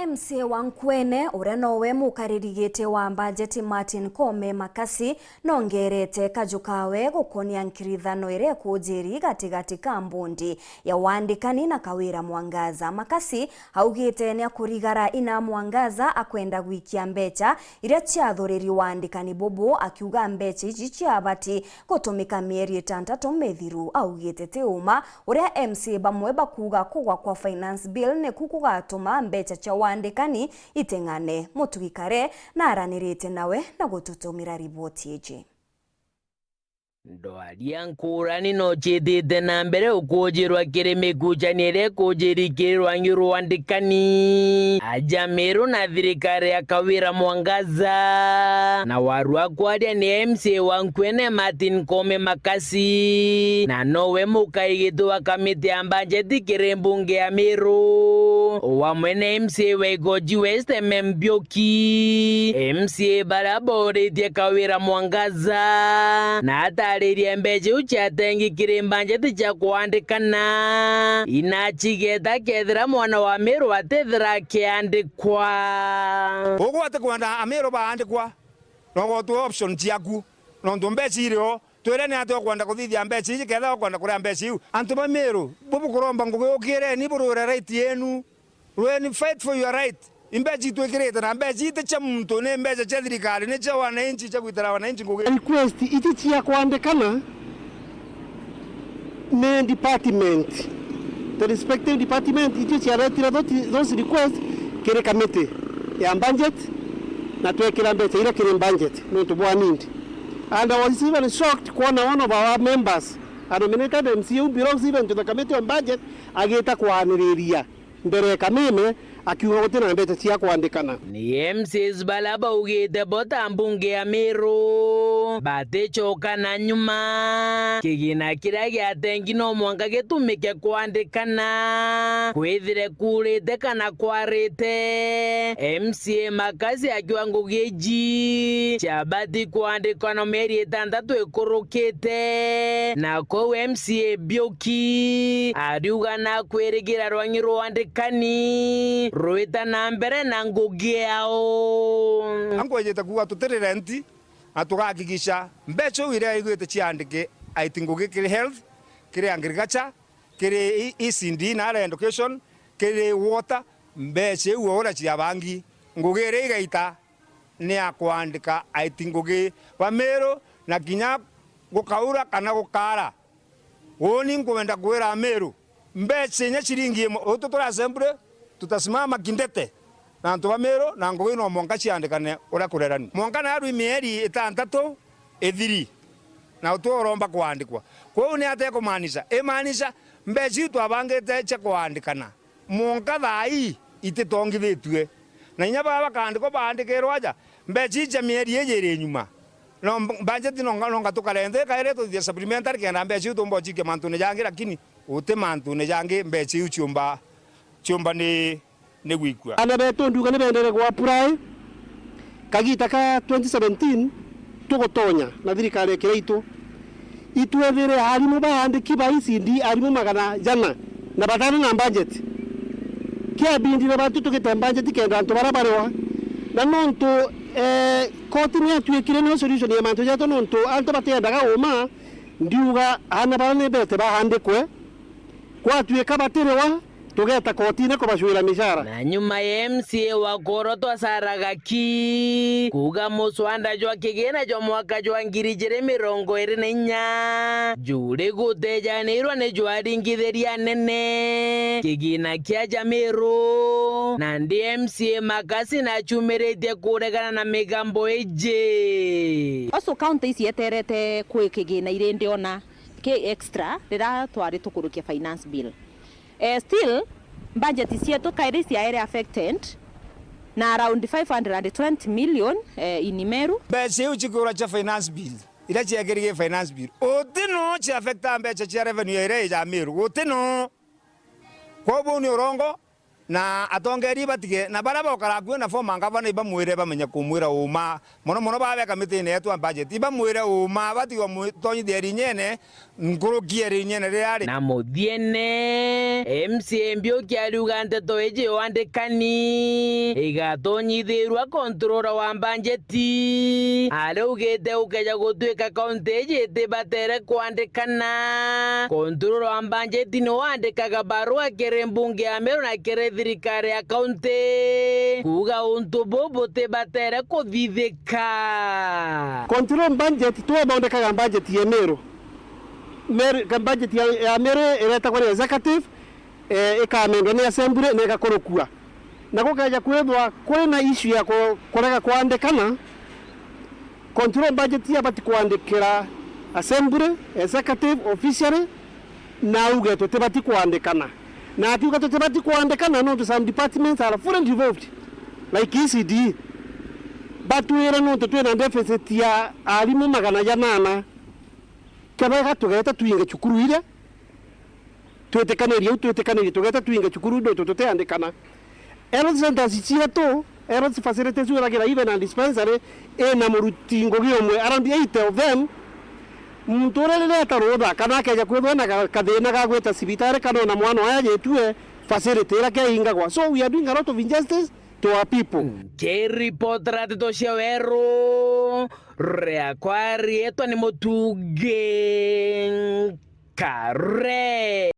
MCA wa Nkwene uria nowe mukaririgite wa budget Martin Kome Makasi nongerete kajukawe gukonia nkirithano ire kujiri gatigati ka mbundi ya wandikani na Kawira Mwangaza. Makasi augite ni akurigara ina Mwangaza akwenda gwikia mbecha iria ciathuriri wandikani bobo akiuga mbecha ici ciabati gutumika mieri 6 methiru. Augite ti uma uria MCA bamwe bakuga kugwa kwa finance bill ne kukugatuma mbecha cia wandikani itengane. Mutugikare na aranirite nawe na gututumira riboti iji. Ndwaria nkurani no chithite na mbere ukujirwa kirimi kuchanire kujirikirwa ngirwandikani Ajamiru na thirikari ya Kawira Mwangaza na warua kwaria ni MCA wa Nkwene Martin Kome Makasi na nowe mukaigitu wa kamiti ya bajeti kiri mbunge ya Meru wa mwene MCA wa Igoji West Mbioki MCA baraboritie Kawira Mwangaza na ataririe mbeca uchatengi kiri bajeti cha kuandikana inachigeta kethira mwana wa Meru atethira kiandikwa ugwate kwenda Ameru baandikwa no tu option ciaku no mbeca irio twire ni ate kwenda kuthithia mbeca ici ketha kwenda kuria mbeca iu antu ba Meru bubukuromba ngugukire ni burure right yenu when fight for your right imbeca itwikirite na mbeca ite cha muntu ne mbeca cha thirikari ne cha wananchi cha gwitara wananchi ngugi request iti cia kuandikana ne department the respective department iti cia retira those request kire committee ya budget na twekira mbeca ira kire budget no to bwanindi. And I was even shocked kuona one of our members a nominated MCA who belongs even to the committee on budget agita kuaniriria mbere kameme akiuga gutena mbeca cia kuandikana. Ni MCs balaba ugite bota mbunge ya Meru batechoka na nyuma kigina kiria giatengi no mwanga gitumike kuandikana kwithire kurite kana kwarite. MCA Makasi akiwa ngugeji chabati kuandikana mieri 6 ikurukite na ko MCA Mbioki ariuga na kwirigira rwangi rwandikani ruita na mbere na ngugi yao angwejete kuga tutirire nti atugakikisha mbeca iria igwite ciandike aiti ngugi kiri health kiri agriculture kiri ECD na education kiri water mbeca iu ora ciabangi ngugi iria igaita ni akwandika aiti ngugi ba Meru na kinya gukaura kana gukara woni ngwenda kwira Meru mbeca nya ciringi ututura assembly tutasimama kindete na antu ba Meru na ngugi no monka ciandikane ura kurerani monka na aru mieri 6 ethiri na utoromba kuandikwa kwao ni ate kumanisha emanisha mbeca itu abangete cha kuandikana monka thai ititongithitwe na nya baba kandiko baandikirwa aja mbeca icha mieri ejere nyuma no budget no ngatukarende kaire tu supplementary kenda mbeca itu mbochike mantune jangi lakini ute mantune jangi mbeca iu chumba ni gwikwa ana beto nduga ne bendere kwa purai kagita ka 2017 tugotonya na thirikari kireito itwethire harimu baandiki ba ECD arimu magana jana na batana na budget kia bindi na batu tukite budget kenda antu barabarwa na nonto koti ni atwekire no solution ya mantu jato nonto antu batendaga uma ndiuga ana bane bete baandikwe kwa tweka baterewa tugeta kotine kubashwira mishara na nyuma ya MCA wa Koroto Saragaki kuga muswanda jwa kigena jwa mwaka jwa 2024 jure gutejanirwa ne jwa ringithiria nene kigina kia Jamiru na ndi MCA Makasi na chumirite kuregana na migambo eje aso county isi eterete kwe kigina ire ndiona ke extra rira twari tukurukia finance bill. Still, budget is yet to carry the area affected na around 520 million in Meru. Mbeca uchikura cha finance bill ila chiagerige finance bill otino chi affecta mbeca cha revenue area ya Meru otino kwa buni urongo na atongeri batige na bara bokara kwena forma ngavana iba mwire bamenya kumwira uma mono babe kamite ne yetu budget iba mwire uma batigo mutonyi deri nyene nkuru gieri nyene reale na muthiene MCA Mbioki ariuga ndeto eje wandikani igatonyithirwa controller wa budgeti araugite ukeja gutwika kaunti ejete batere kwandikana controller wa budgeti no wandikaga barua kere mbunge ya Meru na kere thirikari ya kaunti kuga untu bobote batere kuthithika control budget to bandikaga budget ya Meru budget ya Meru ireta kwa executive ikamendwa ni assembly na igakorokua na gukaja kwethwa kwina issue ya kurega kwandikana control budget ya bati kwandikira assembly executive officially na uge tutibati kwandikana na atiuga tutibati kwandikana no some departments are fully involved like ECD batwira no tutwina deficit ya alimu 800 kabega tugeta tuinge cukuru ile twetekanirie tugeta tuinge cukuru ndo tuteandikana health centers cietu health facilities uragira even and dispensary na murutingo giomwe around 8 of them mturelele tarotha kana keja kwethwa na kathina ga gweta cibitari kana na mwana aya jetue facility ira keingagwa so we are doing a lot of injustice to our people. Keripotera titocia weru reakwari etwa ni mutuge kare.